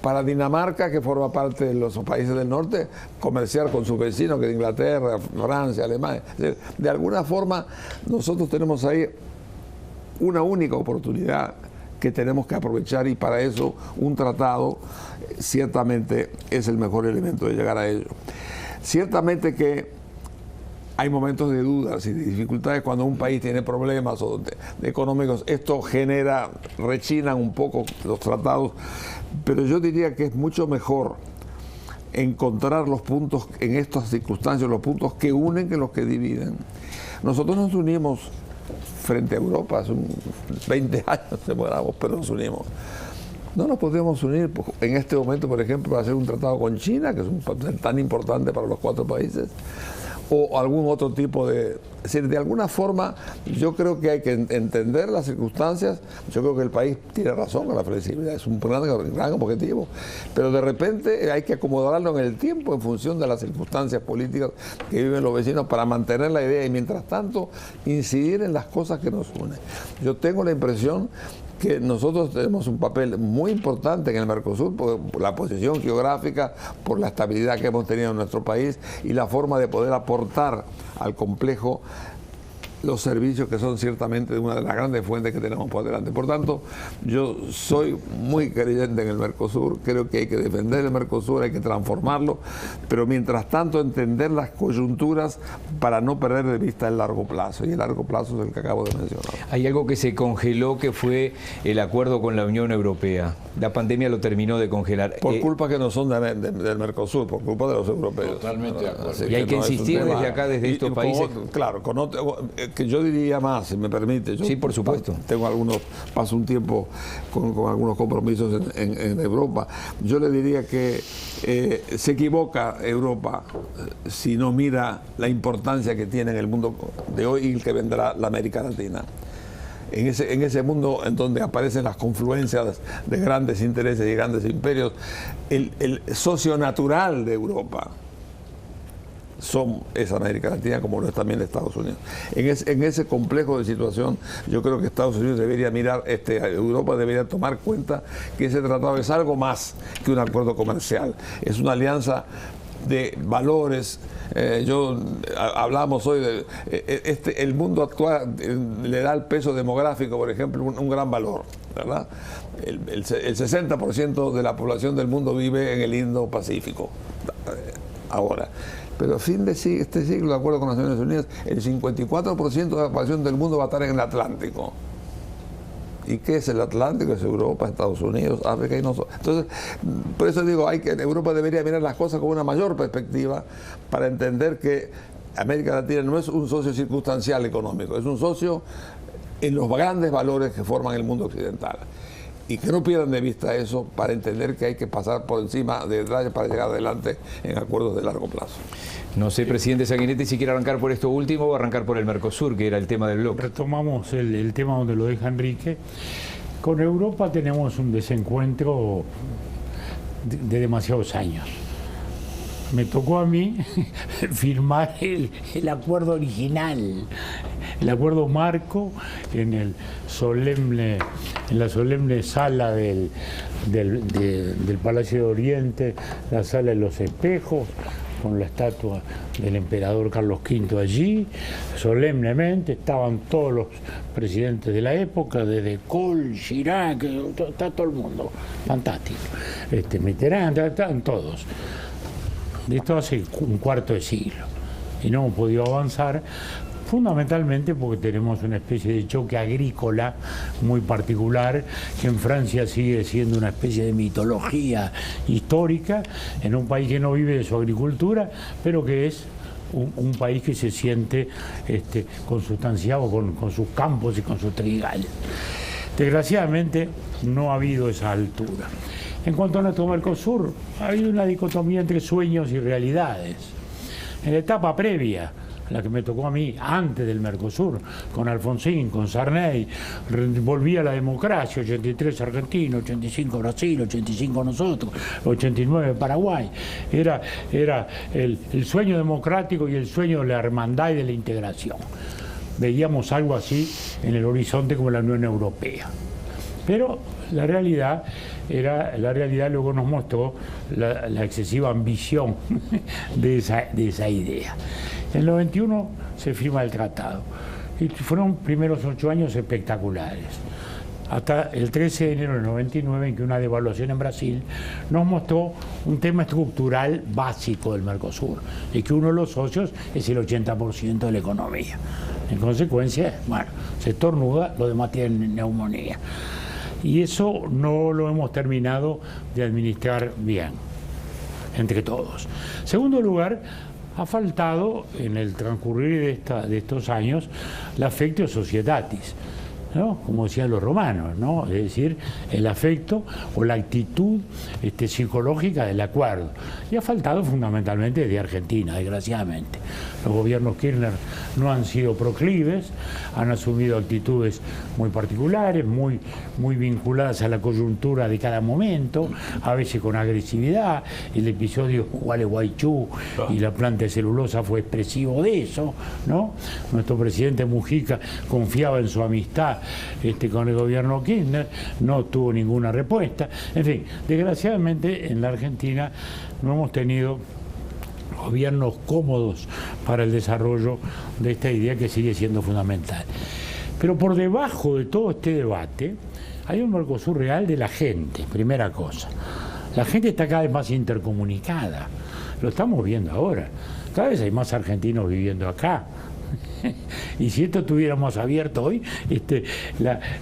para Dinamarca, que forma parte de los países del norte, comerciar con sus vecinos, que es Inglaterra, Francia, Alemania. De alguna forma, nosotros tenemos ahí una única oportunidad que tenemos que aprovechar, y para eso un tratado ciertamente es el mejor elemento de llegar a ello. Ciertamente que hay momentos de dudas y de dificultades cuando un país tiene problemas económicos. Esto rechinan un poco los tratados, pero yo diría que es mucho mejor encontrar los puntos en estas circunstancias, los puntos que unen que los que dividen. Nosotros nos unimos frente a Europa, hace 20 años demoramos, pero nos unimos. No nos podemos unir en este momento, por ejemplo, para hacer un tratado con China, que es un papel tan importante para los 4 países, o algún otro tipo de... Es decir, de alguna forma, yo creo que hay que entender las circunstancias. Yo creo que el país tiene razón con la flexibilidad, es un gran objetivo, pero de repente hay que acomodarlo en el tiempo en función de las circunstancias políticas que viven los vecinos para mantener la idea y, mientras tanto, incidir en las cosas que nos unen. Yo tengo la impresión que nosotros tenemos un papel muy importante en el Mercosur por la posición geográfica, por la estabilidad que hemos tenido en nuestro país y la forma de poder aportar al complejo los servicios, que son ciertamente una de las grandes fuentes que tenemos por delante. Por tanto, yo soy muy creyente en el Mercosur, creo que hay que defender el Mercosur, hay que transformarlo, pero mientras tanto entender las coyunturas para no perder de vista el largo plazo, y el largo plazo es el que acabo de mencionar. Hay algo que se congeló, que fue el acuerdo con la Unión Europea. La pandemia lo terminó de congelar. Por culpa que no son del Mercosur, por culpa de los europeos. Totalmente de acuerdo. Y hay que insistir desde acá, desde estos países. Claro, que yo diría más, si me permite. Yo sí, por supuesto. Paso un tiempo con algunos compromisos en Europa. Yo le diría que se equivoca Europa si no mira la importancia que tiene en el mundo de hoy y el que vendrá la América Latina. En ese mundo en donde aparecen las confluencias de grandes intereses y grandes imperios, el socio natural de Europa es América Latina, como lo es también Estados Unidos. En ese complejo de situación, yo creo que Estados Unidos debería mirar, Europa debería tomar cuenta que ese tratado es algo más que un acuerdo comercial, es una alianza de valores. Hablamos hoy de el mundo actual le da al peso demográfico, por ejemplo, un gran valor, ¿verdad? El 60% de la población del mundo vive en el Indo-Pacífico ahora. Pero a fin de este siglo, de acuerdo con las Naciones Unidas, el 54% de la población del mundo va a estar en el Atlántico. ¿Y qué es el Atlántico? Es Europa, Estados Unidos, África y nosotros. Entonces, por eso digo, Europa debería mirar las cosas con una mayor perspectiva para entender que América Latina no es un socio circunstancial económico, es un socio en los grandes valores que forman el mundo occidental. Y que no pierdan de vista eso para entender que hay que pasar por encima de detalles para llegar adelante en acuerdos de largo plazo. No sé, presidente Sanguinetti, si quiere arrancar por esto último o arrancar por el Mercosur, que era el tema del bloque. Retomamos el tema donde lo deja Enrique. Con Europa tenemos un desencuentro de demasiados años. Me tocó a mí firmar el acuerdo original, el acuerdo marco en la solemne sala del Palacio de Oriente, la sala de los espejos, con la estatua del emperador Carlos V allí, solemnemente, estaban todos los presidentes de la época, desde Kohl, Chirac, está todo el mundo, fantástico, Mitterrand, están todos. Esto hace un cuarto de siglo y no hemos podido avanzar, fundamentalmente porque tenemos una especie de choque agrícola muy particular, que en Francia sigue siendo una especie de mitología histórica, en un país que no vive de su agricultura, pero que es un país que se siente consustanciado con sus campos y con sus trigales. Desgraciadamente no ha habido esa altura. En cuanto a nuestro Mercosur, ha habido una dicotomía entre sueños y realidades. En la etapa previa, la que me tocó a mí antes del Mercosur, con Alfonsín, con Sarney, volvía a la democracia, 83 Argentina, 85 Brasil, 85 nosotros, 89 Paraguay. Era el sueño democrático y el sueño de la hermandad y de la integración. Veíamos algo así en el horizonte como la Unión Europea. Pero la realidad luego nos mostró la excesiva ambición de esa idea. En el 91 se firma el tratado y fueron primeros 8 años espectaculares. Hasta el 13 de enero del 99, en que una devaluación en Brasil nos mostró un tema estructural básico del Mercosur, y que uno de los socios es el 80% de la economía. En consecuencia, bueno, se estornuda, los demás tienen neumonía. Y eso no lo hemos terminado de administrar bien, entre todos. Segundo lugar, ha faltado en el transcurrir de estos años la affectio societatis, ¿no? Como decían los romanos, ¿no? Es decir, el afecto o la actitud psicológica del acuerdo. Y ha faltado fundamentalmente de Argentina, desgraciadamente. Los gobiernos Kirchner no han sido proclives, han asumido actitudes muy particulares, muy vinculadas a la coyuntura de cada momento, a veces con agresividad. El episodio Gualeguaychú y la planta de celulosa fue expresivo de eso, ¿no? Nuestro presidente Mujica confiaba en su amistad con el gobierno Kirchner, no tuvo ninguna respuesta. En fin, desgraciadamente en la Argentina no hemos tenido gobiernos cómodos para el desarrollo de esta idea que sigue siendo fundamental. Pero por debajo de todo este debate hay un Mercosur real de la gente, primera cosa. La gente está cada vez más intercomunicada, lo estamos viendo ahora. Cada vez hay más argentinos viviendo acá. Y si esto estuviéramos abierto hoy,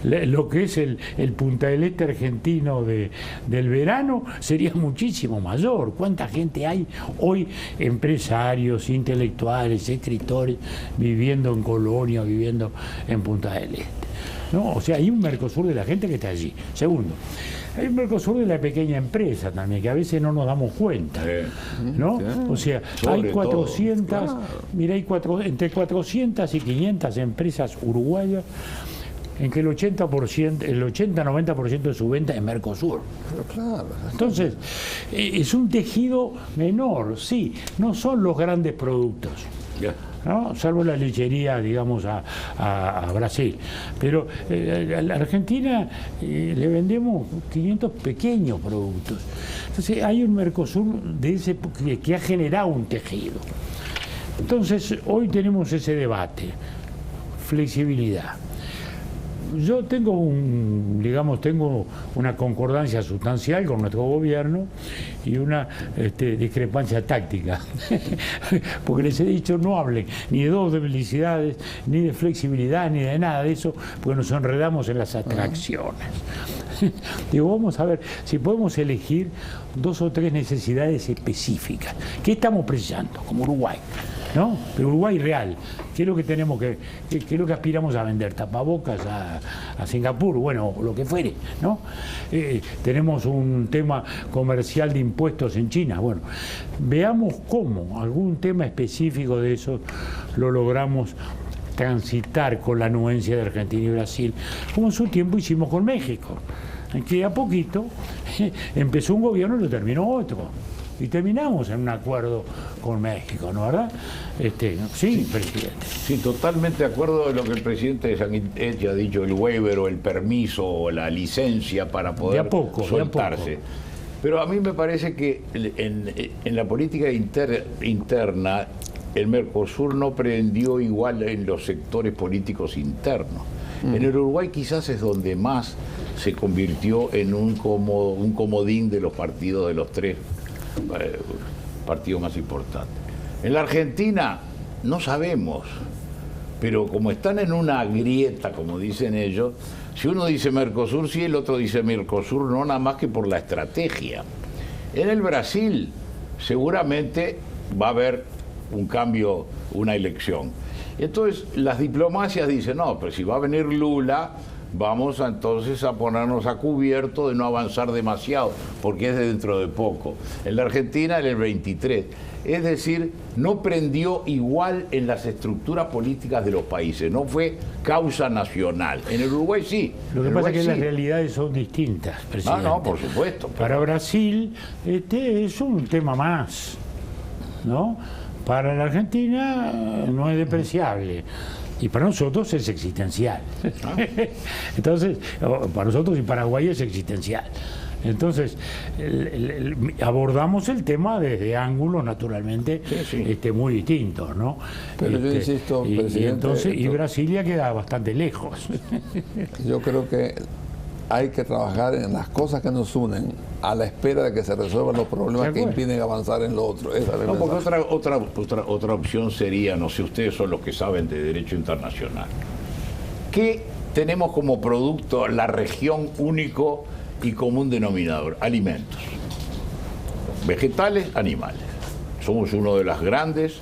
lo que es el Punta del Este argentino del verano sería muchísimo mayor. ¿Cuánta gente hay hoy, empresarios, intelectuales, escritores, viviendo en Colonia, viviendo en Punta del Este? ¿No? O sea, hay un Mercosur de la gente que está allí. Segundo, hay un Mercosur de la pequeña empresa también, que a veces no nos damos cuenta, ¿no? O sea, hay 400, mira, hay entre 400 y 500 empresas uruguayas en que el 80-90% de su venta es Mercosur. Entonces, es un tejido menor, sí, no son los grandes productos. ¿No? Salvo la lechería, digamos, a Brasil. Pero a la Argentina le vendemos 500 pequeños productos. Entonces hay un Mercosur de ese que ha generado un tejido. Entonces hoy tenemos ese debate, flexibilidad. Yo tengo una concordancia sustancial con nuestro gobierno y una discrepancia táctica, porque les he dicho no hablen ni de dos debilidades, ni de flexibilidad, ni de nada de eso, porque nos enredamos en las atracciones. Digo, vamos a ver si podemos elegir 2 o 3 necesidades específicas. ¿Qué estamos precisando como Uruguay? ¿No? Pero Uruguay real. ¿Qué es lo que tenemos qué es lo que aspiramos a vender? ¿Tapabocas a Singapur? Bueno, lo que fuere, ¿no? Tenemos un tema comercial de impuestos en China. Bueno, veamos cómo algún tema específico de eso lo logramos transitar con la anuencia de Argentina y Brasil, como en su tiempo hicimos con México, en que a poquito empezó un gobierno y lo terminó otro. Y terminamos en un acuerdo con México, ¿no, verdad? Sí, presidente. Sí, totalmente de acuerdo de lo que el presidente de San Eti ha dicho, el waiver o el permiso o la licencia para poder soltarse. Pero a mí me parece que en la política interna el Mercosur no prendió igual en los sectores políticos internos. En el Uruguay quizás es donde más se convirtió en un comodín de los partidos, de los 3 partidos más importantes. En la Argentina no sabemos, pero como están en una grieta, como dicen ellos, si uno dice Mercosur sí, el otro dice Mercosur no, nada más que por la estrategia. En el Brasil seguramente va a haber un cambio, una elección. Entonces las diplomacias dicen, no, pero si va a venir Lula, vamos entonces a ponernos a cubierto de no avanzar demasiado, porque es de dentro de poco. En la Argentina, en el 23. Es decir, no prendió igual en las estructuras políticas de los países, no fue causa nacional. En el Uruguay sí. Lo que pasa es que las realidades son distintas, presidente. No, por supuesto. Pero... Para Brasil es un tema más, ¿no? Para la Argentina no es despreciable. Y para nosotros es existencial. Entonces, para nosotros y Paraguay es existencial. Entonces, abordamos el tema desde ángulos naturalmente muy distintos, ¿no? Pero yo insisto, presidente... Y Brasilia queda bastante lejos. Yo creo que hay que trabajar en las cosas que nos unen a la espera de que se resuelvan los problemas que impiden avanzar en lo otro. No, porque otra opción sería, no sé, ustedes son los que saben de derecho internacional. ¿Qué tenemos como producto la región único y común denominador? Alimentos. Vegetales, animales. Somos una de las grandes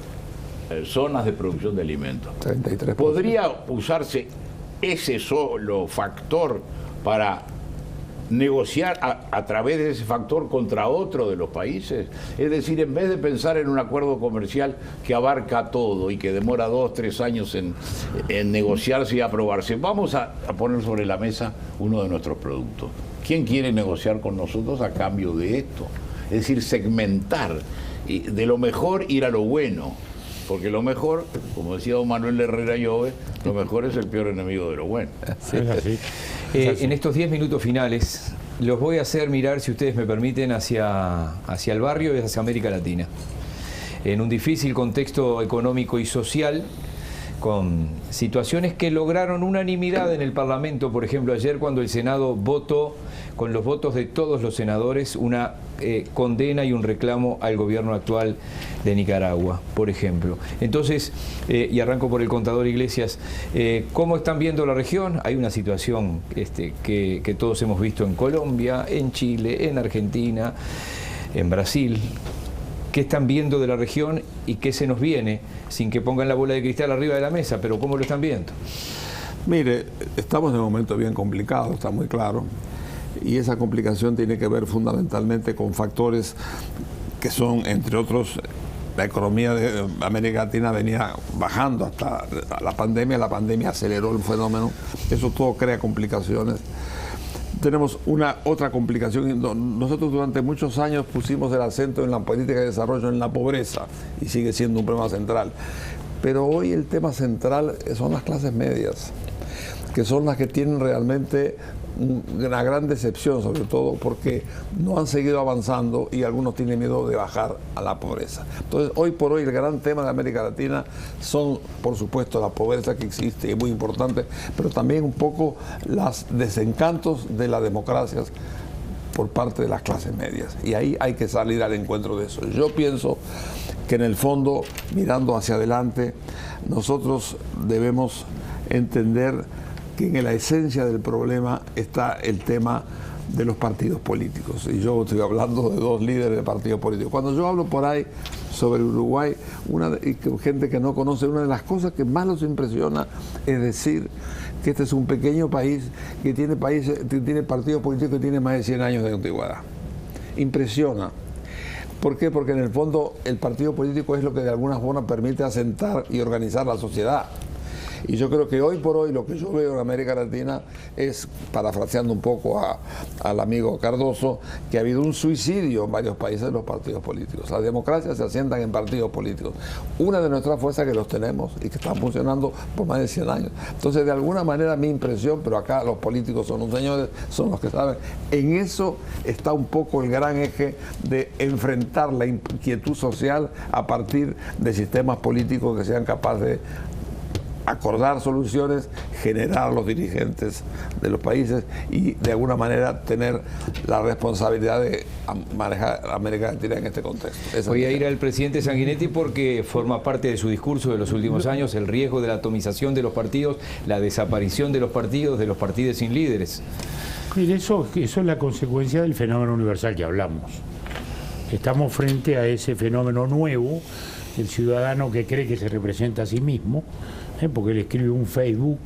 zonas de producción de alimentos. 33%. ¿Podría usarse ese solo factor para negociar a través de ese factor contra otro de los países? Es decir, en vez de pensar en un acuerdo comercial que abarca todo y que demora 2 o 3 años en negociarse y aprobarse, vamos a poner sobre la mesa uno de nuestros productos. ¿Quién quiere negociar con nosotros a cambio de esto? Es decir, segmentar, y de lo mejor ir a lo bueno. Porque lo mejor, como decía don Manuel Herrera Llove, lo mejor es el peor enemigo de lo bueno. Sí. En estos 10 minutos finales, los voy a hacer mirar, si ustedes me permiten, hacia el barrio y hacia América Latina. en un difícil contexto económico y social, con situaciones que lograron unanimidad en el Parlamento. Por ejemplo, ayer cuando el Senado votó, con los votos de todos los senadores, una condena y un reclamo al gobierno actual de Nicaragua, por ejemplo. Entonces, y arranco por el contador Iglesias, ¿cómo están viendo la región? Hay una situación que todos hemos visto en Colombia, en Chile, en Argentina, en Brasil. ¿Qué están viendo de la región y qué se nos viene, sin que pongan la bola de cristal arriba de la mesa, pero cómo lo están viendo? Mire, estamos en un momento bien complicado, está muy claro, y esa complicación tiene que ver fundamentalmente con factores que son, entre otros, la economía de América Latina venía bajando hasta la pandemia aceleró el fenómeno, eso todo crea complicaciones. Tenemos otra complicación. Nosotros durante muchos años pusimos el acento en la política de desarrollo, en la pobreza, y sigue siendo un problema central. Pero hoy el tema central son las clases medias, que son las que tienen realmente una gran decepción, sobre todo porque no han seguido avanzando y algunos tienen miedo de bajar a la pobreza. Entonces, hoy por hoy el gran tema de América Latina son, por supuesto, la pobreza que existe y es muy importante, pero también un poco los desencantos de las democracias por parte de las clases medias. Y ahí hay que salir al encuentro de eso. Yo pienso que en el fondo, mirando hacia adelante, nosotros debemos entender que en la esencia del problema está el tema de los partidos políticos. Y yo estoy hablando de dos líderes de partidos políticos. Cuando yo hablo por ahí sobre Uruguay, gente que no conoce, una de las cosas que más los impresiona es decir que este es un pequeño país que tiene partidos políticos que tienen más de 100 años de antigüedad. Impresiona. ¿Por qué? Porque en el fondo el partido político es lo que de alguna forma permite asentar y organizar la sociedad. Y yo creo que hoy por hoy lo que yo veo en América Latina es, parafraseando un poco al amigo Cardoso, que ha habido un suicidio en varios países de los partidos políticos. Las democracias se asientan en partidos políticos. Una de nuestras fuerzas que los tenemos y que están funcionando por más de 100 años. Entonces, de alguna manera, mi impresión, pero acá los políticos son los señores, son los que saben, en eso está un poco el gran eje de enfrentar la inquietud social a partir de sistemas políticos que sean capaces de acordar soluciones, generar los dirigentes de los países y de alguna manera tener la responsabilidad de manejar América Latina en este contexto. Voy a ir al presidente Sanguinetti porque forma parte de su discurso de los últimos años el riesgo de la atomización de los partidos, la desaparición de los partidos sin líderes. Mire, eso es la consecuencia del fenómeno universal que hablamos. Estamos frente a ese fenómeno nuevo, el ciudadano que cree que se representa a sí mismo, porque le escribe un Facebook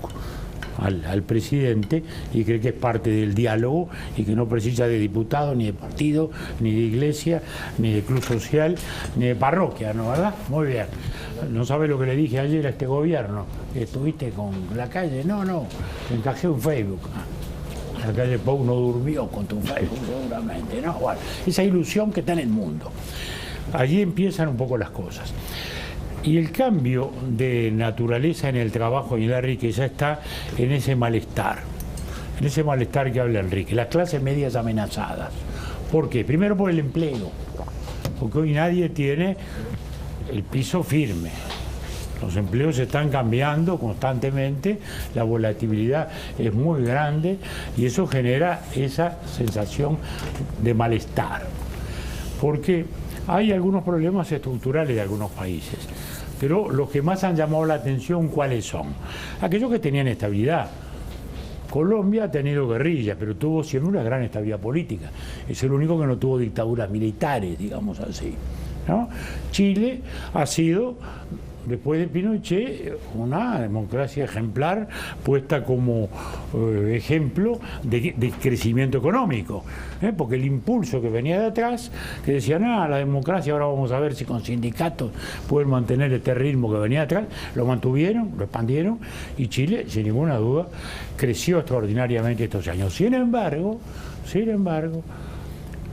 al presidente y cree que es parte del diálogo y que no precisa de diputado, ni de partido, ni de iglesia, ni de club social, ni de parroquia, ¿no? ¿Verdad? Muy bien. ¿No sabe lo que le dije ayer a este gobierno? ¿Estuviste con la calle? No, encajé un Facebook. La calle Pou no durmió con tu Facebook seguramente, ¿no? Bueno, esa ilusión que está en el mundo. Allí empiezan un poco las cosas. Y el cambio de naturaleza en el trabajo y en la riqueza está en ese malestar que habla Enrique, las clases medias amenazadas. ¿Por qué? Primero por el empleo, porque hoy nadie tiene el piso firme. Los empleos se están cambiando constantemente, la volatilidad es muy grande y eso genera esa sensación de malestar. Porque hay algunos problemas estructurales de algunos países. Pero los que más han llamado la atención, ¿cuáles son? Aquellos que tenían estabilidad. Colombia ha tenido guerrillas, pero tuvo siempre una gran estabilidad política. Es el único que no tuvo dictaduras militares, digamos así, ¿no? Chile ha sido, después de Pinochet, una democracia ejemplar puesta como ejemplo de crecimiento económico, porque el impulso que venía de atrás, que decían, la democracia, ahora vamos a ver si con sindicatos pueden mantener este ritmo que venía de atrás, lo mantuvieron, lo expandieron, y Chile, sin ninguna duda, creció extraordinariamente estos años. Sin embargo,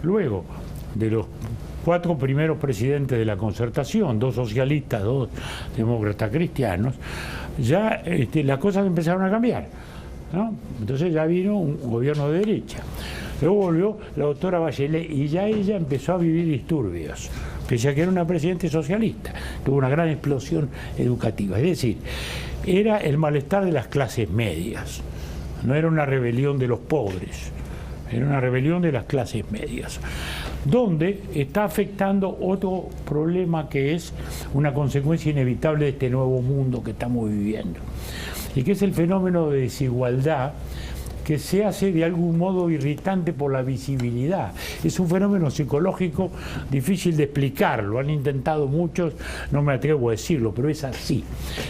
luego de los 4 primeros presidentes de la Concertación, 2 socialistas, 2 demócratas cristianos, ya las cosas empezaron a cambiar, ¿no? Entonces ya vino un gobierno de derecha. Luego volvió la doctora Bachelet y ya ella empezó a vivir disturbios, pese a que era una presidenta socialista. Tuvo una gran explosión educativa. Es decir, era el malestar de las clases medias, no era una rebelión de los pobres, era una rebelión de las clases medias, donde está afectando otro problema que es una consecuencia inevitable de este nuevo mundo que estamos viviendo, y que es el fenómeno de desigualdad que se hace de algún modo irritante por la visibilidad. Es un fenómeno psicológico difícil de explicarlo, han intentado muchos, no me atrevo a decirlo, pero es así.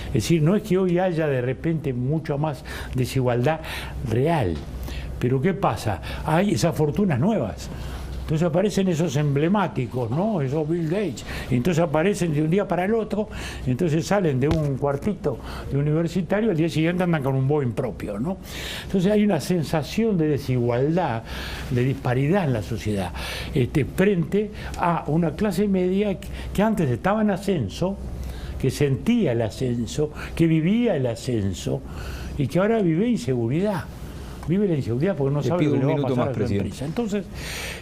Es decir, no es que hoy haya de repente mucha más desigualdad real, pero ¿qué pasa? Hay esas fortunas nuevas. Entonces aparecen esos emblemáticos, ¿no? Esos Bill Gates. Y entonces aparecen de un día para el otro, entonces salen de un cuartito de universitario, al día siguiente andan con un Boeing propio, ¿no? Entonces hay una sensación de desigualdad, de disparidad en la sociedad, frente a una clase media que antes estaba en ascenso, que sentía el ascenso, que vivía el ascenso, y que ahora vive inseguridad. Vive la inseguridad porque no sabe lo que le va a pasar a su empresa. Entonces,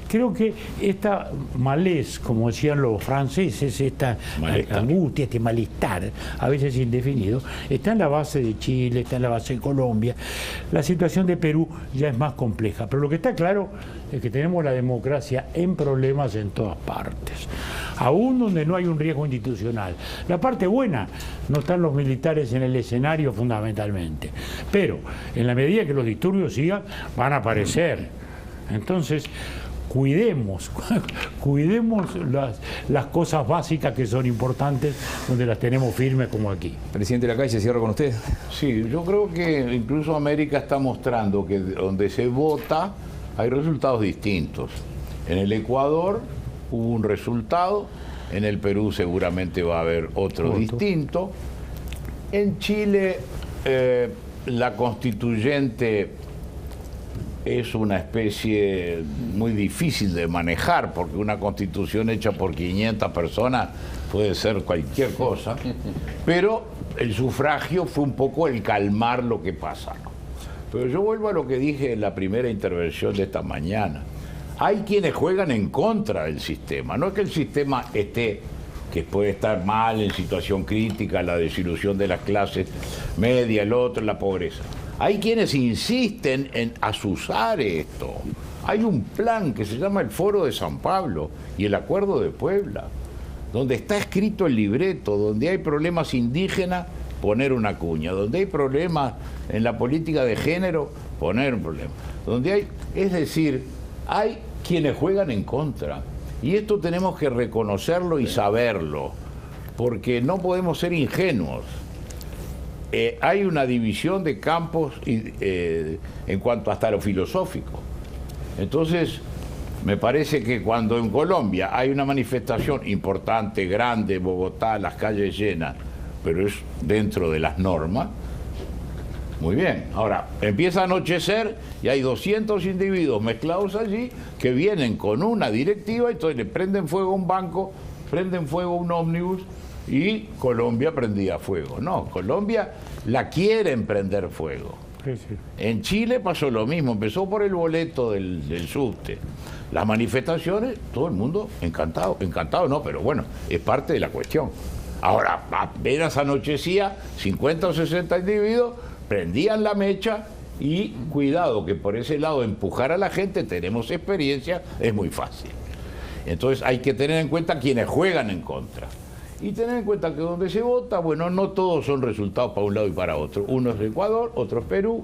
creo que esta malez, como decían los franceses, esta angustia, este malestar, a veces indefinido, está en la base de Chile, está en la base de Colombia. La situación de Perú ya es más compleja, pero lo que está claro es que tenemos la democracia en problemas en todas partes, aún donde no hay un riesgo institucional. La parte buena, no están los militares en el escenario fundamentalmente, pero en la medida que los disturbios sigan, van a aparecer. Entonces, cuidemos las cosas básicas que son importantes, donde las tenemos firmes como aquí. Presidente Lacalle, cierro con usted. Sí, yo creo que incluso América está mostrando que donde se vota hay resultados distintos. En el Ecuador hubo un resultado, en el Perú seguramente va a haber otro distinto. En Chile la constituyente es una especie muy difícil de manejar, porque una constitución hecha por 500 personas puede ser cualquier cosa, pero el sufragio fue un poco el calmar lo que pasa, ¿no? Pero yo vuelvo a lo que dije en la primera intervención de esta mañana. Hay quienes juegan en contra del sistema, no es que el sistema esté, que puede estar mal, en situación crítica, la desilusión de las clases media, el otro, la pobreza. Hay quienes insisten en azuzar esto. Hay un plan que se llama el Foro de San Pablo y el Acuerdo de Puebla, donde está escrito el libreto, donde hay problemas indígenas, poner una cuña, donde hay problemas en la política de género, poner un problema. Donde hay, es decir, hay quienes juegan en contra. Y esto tenemos que reconocerlo y saberlo, porque no podemos ser ingenuos. Hay una división de campos en cuanto hasta lo filosófico. Entonces, me parece que cuando en Colombia hay una manifestación importante, grande, Bogotá, las calles llenas, pero es dentro de las normas, muy bien. Ahora, empieza a anochecer y hay 200 individuos mezclados allí que vienen con una directiva y entonces le prenden fuego a un banco, prenden fuego a un ómnibus y Colombia prendía fuego. No, Colombia la quieren prender fuego. Sí, sí. En Chile pasó lo mismo, empezó por el boleto del subte. Las manifestaciones, todo el mundo encantado, encantado no, pero bueno, es parte de la cuestión. Ahora, apenas anochecía, 50 o 60 individuos prendían la mecha y cuidado que por ese lado empujar a la gente, tenemos experiencia, es muy fácil. Entonces hay que tener en cuenta quienes juegan en contra. Y tener en cuenta que donde se vota, bueno, no todos son resultados para un lado y para otro. Uno es Ecuador, otro es Perú.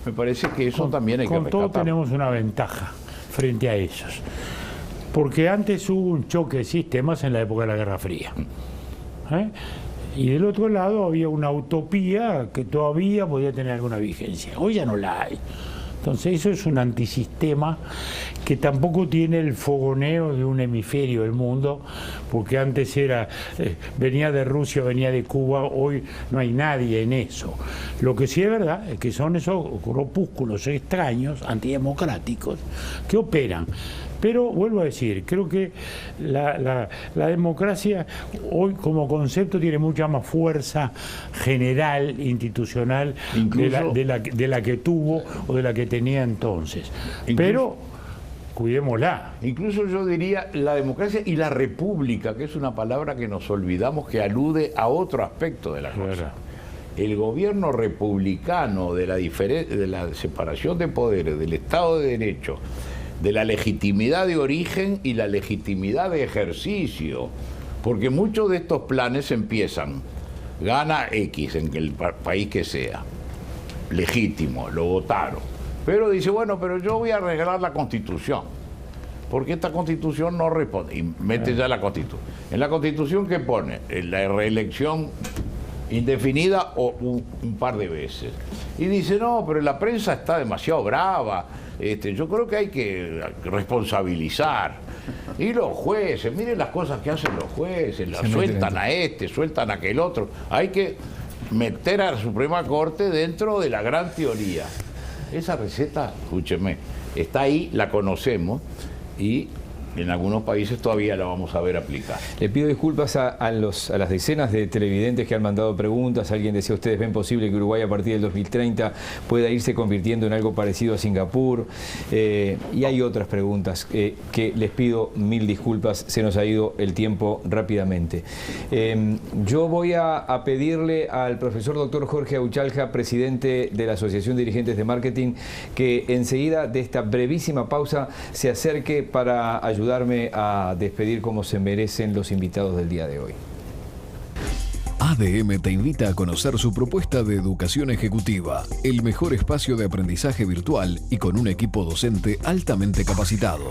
Me parece que eso también hay que rescatar. Con todo tenemos una ventaja frente a ellos. Porque antes hubo un choque de sistemas en la época de la Guerra Fría. Y del otro lado había una utopía que todavía podía tener alguna vigencia. Hoy ya no la hay. Entonces eso es un antisistema que tampoco tiene el fogoneo de un hemisferio del mundo, porque antes era, venía de Rusia, venía de Cuba, hoy no hay nadie en eso. Lo que sí es verdad es que son esos grupúsculos extraños, antidemocráticos, que operan. Pero vuelvo a decir, creo que la democracia hoy como concepto tiene mucha más fuerza general, institucional, de la que tuvo o de la que tenía entonces. Pero cuidémosla. Incluso yo diría la democracia y la república, que es una palabra que nos olvidamos, que alude a otro aspecto de la cosa. El gobierno republicano, de la separación de poderes, del Estado de Derecho, de la legitimidad de origen y la legitimidad de ejercicio. Porque muchos de estos planes empiezan, gana X en el país que sea, legítimo, lo votaron. Pero dice, bueno, pero yo voy a arreglar la Constitución, porque esta Constitución no responde. Y mete ya la Constitución. En la Constitución, ¿qué pone? La reelección indefinida o un par de veces. Y dice, no, pero la prensa está demasiado brava. Yo creo que hay que responsabilizar. Y los jueces, miren las cosas que hacen los jueces, sueltan a este, sueltan a aquel otro. Hay que meter a la Suprema Corte dentro de la gran teoría. Esa receta, escúcheme, está ahí, la conocemos y en algunos países todavía la vamos a ver aplicar. Le pido disculpas a las decenas de televidentes que han mandado preguntas. Alguien decía, ¿ustedes ven posible que Uruguay a partir del 2030 pueda irse convirtiendo en algo parecido a Singapur? Y hay otras preguntas que les pido mil disculpas, se nos ha ido el tiempo rápidamente. Yo voy a pedirle al profesor doctor Jorge Auchalja, presidente de la Asociación de Dirigentes de Marketing, que enseguida de esta brevísima pausa se acerque para ayudarme a despedir como se merecen los invitados del día de hoy. ADM te invita a conocer su propuesta de educación ejecutiva, el mejor espacio de aprendizaje virtual y con un equipo docente altamente capacitado.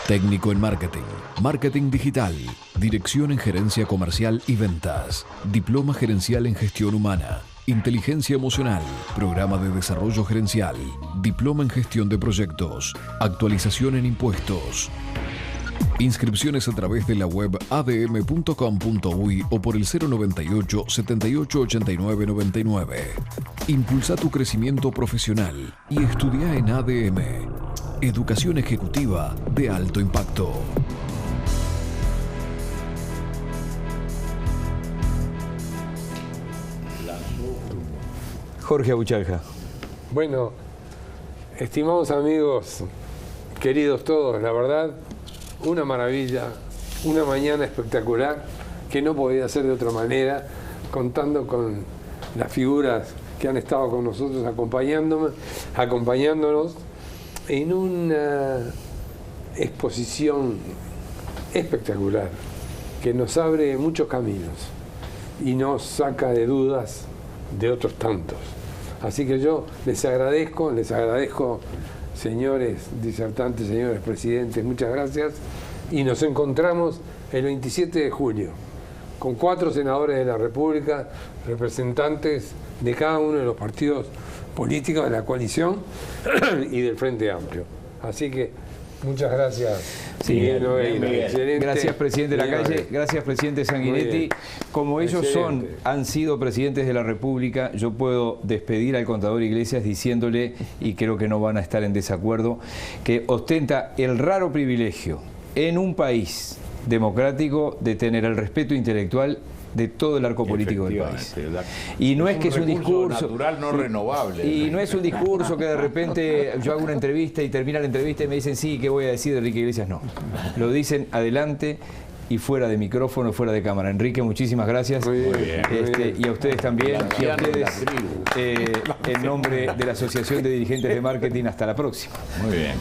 Técnico en marketing, marketing digital, dirección en gerencia comercial y ventas, diploma gerencial en gestión humana, inteligencia emocional, programa de desarrollo gerencial, diploma en gestión de proyectos, actualización en impuestos. Inscripciones a través de la web adm.com.uy o por el 098 78 89 99. Impulsa tu crecimiento profesional y estudia en ADM. Educación ejecutiva de alto impacto. Jorge Auchalja. Bueno, estimados amigos, queridos todos, la verdad, una maravilla, una mañana espectacular que no podía ser de otra manera, contando con las figuras que han estado con nosotros acompañándonos en una exposición espectacular que nos abre muchos caminos y nos saca de dudas de otros tantos. Así que yo les agradezco, señores disertantes, señores presidentes, muchas gracias. Y nos encontramos el 27 de julio con 4 senadores de la República, representantes de cada uno de los partidos políticos de la coalición y del Frente Amplio. Así que muchas gracias. Sí, bien. Gracias, presidente Lacalle. Gracias, presidente Sanguinetti. Como ellos han sido presidentes de la República, yo puedo despedir al contador Iglesias diciéndole, y creo que no van a estar en desacuerdo, que ostenta el raro privilegio en un país democrático de tener el respeto intelectual de todo el arco político del país. Y no es que es un discurso natural, no renovable. Y no es un discurso que de repente yo hago una entrevista y termina la entrevista y me dicen, sí, ¿qué voy a decir de Enrique Iglesias? No. Lo dicen adelante y fuera de micrófono, fuera de cámara. Enrique, muchísimas gracias. Muy bien. Y a ustedes también. Y a ustedes, en nombre de la Asociación de Dirigentes de Marketing, hasta la próxima. Muy bien.